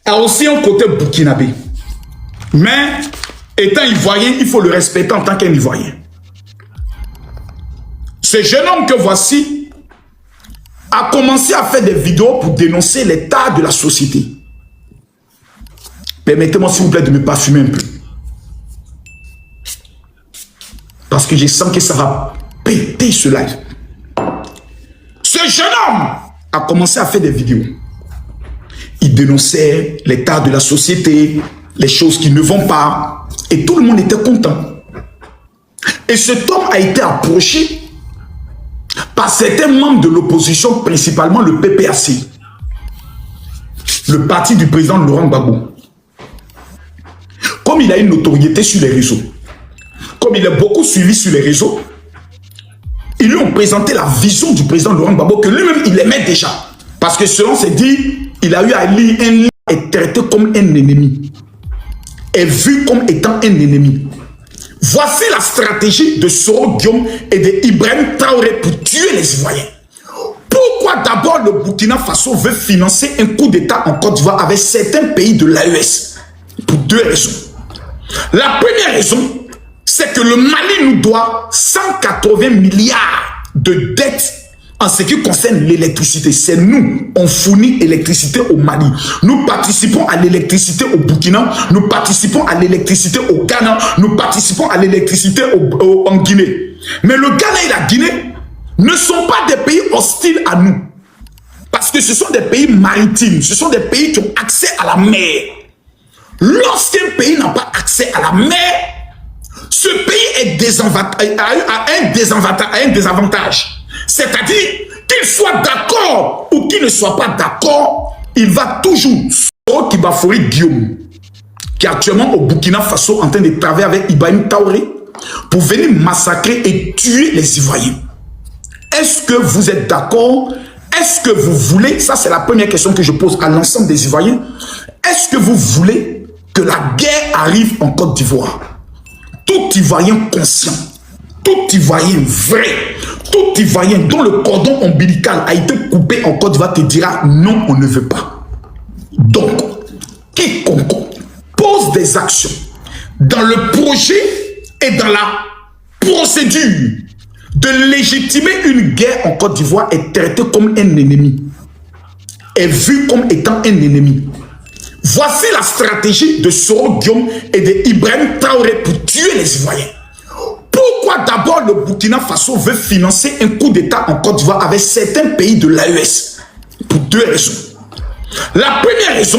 a aussi un côté burkinabé. Mais étant ivoirien, il faut le respecter en tant qu'un ivoirien. Ce jeune homme que voici a commencé à faire des vidéos pour dénoncer l'état de la société. Permettez-moi s'il vous plaît de me parfumer un peu. Parce que je sens que ça va péter ce live. Ce jeune homme a commencé à faire des vidéos. Il dénonçait l'état de la société, les choses qui ne vont pas. Et tout le monde était content. Et cet homme a été approché par certains membres de l'opposition, principalement le PPAC, le parti du président Laurent Gbagbo. Comme il a une notoriété sur les réseaux, comme il est beaucoup suivi sur les réseaux, ils lui ont présenté la vision du président Laurent Gbagbo que lui-même il aimait déjà. Parce que selon ses dits, il a eu à lire un livre et traité comme un ennemi. Est vu comme étant un ennemi. Voici la stratégie de Soro Guillaume et de Ibrahim Traoré pour tuer les Ivoiriens. Pourquoi d'abord le Burkina Faso veut financer un coup d'État en Côte d'Ivoire avec certains pays de l'AES? Pour deux raisons. La première raison, c'est que le Mali nous doit 180 milliards de dettes en ce qui concerne l'électricité. C'est nous, on fournit l'électricité au Mali. Nous participons à l'électricité au Burkina, nous participons à l'électricité au Ghana, nous participons à l'électricité en Guinée. Mais le Ghana et la Guinée ne sont pas des pays hostiles à nous. Parce que ce sont des pays maritimes, ce sont des pays qui ont accès à la mer. Lorsqu'un pays n'a pas accès à la mer, ce pays est a un désavantage. C'est-à-dire qu'il soit d'accord ou qu'il ne soit pas d'accord, il va toujours, qui va forer Guillaume, qui est actuellement au Burkina Faso en train de travailler avec Ibrahim Traoré pour venir massacrer et tuer les Ivoiriens. Est-ce que vous êtes d'accord? Est-ce que vous voulez, ça c'est la première question que je pose à l'ensemble des Ivoiriens, est-ce que vous voulez que la guerre arrive en Côte d'Ivoire? Tout Ivoirien conscient, tout Ivoirien vrai, tout Ivoirien dont le cordon ombilical a été coupé en Côte d'Ivoire te dira non, on ne veut pas. Donc, quiconque pose des actions dans le projet et dans la procédure de légitimer une guerre en Côte d'Ivoire est traité comme un ennemi, est vu comme étant un ennemi. Voici la stratégie de Soro Guillaume et de Ibrahim Traoré pour tuer les Ivoiriens. Pourquoi d'abord le Burkina Faso veut financer un coup d'État en Côte d'Ivoire avec certains pays de l'AES? Pour deux raisons. La première raison,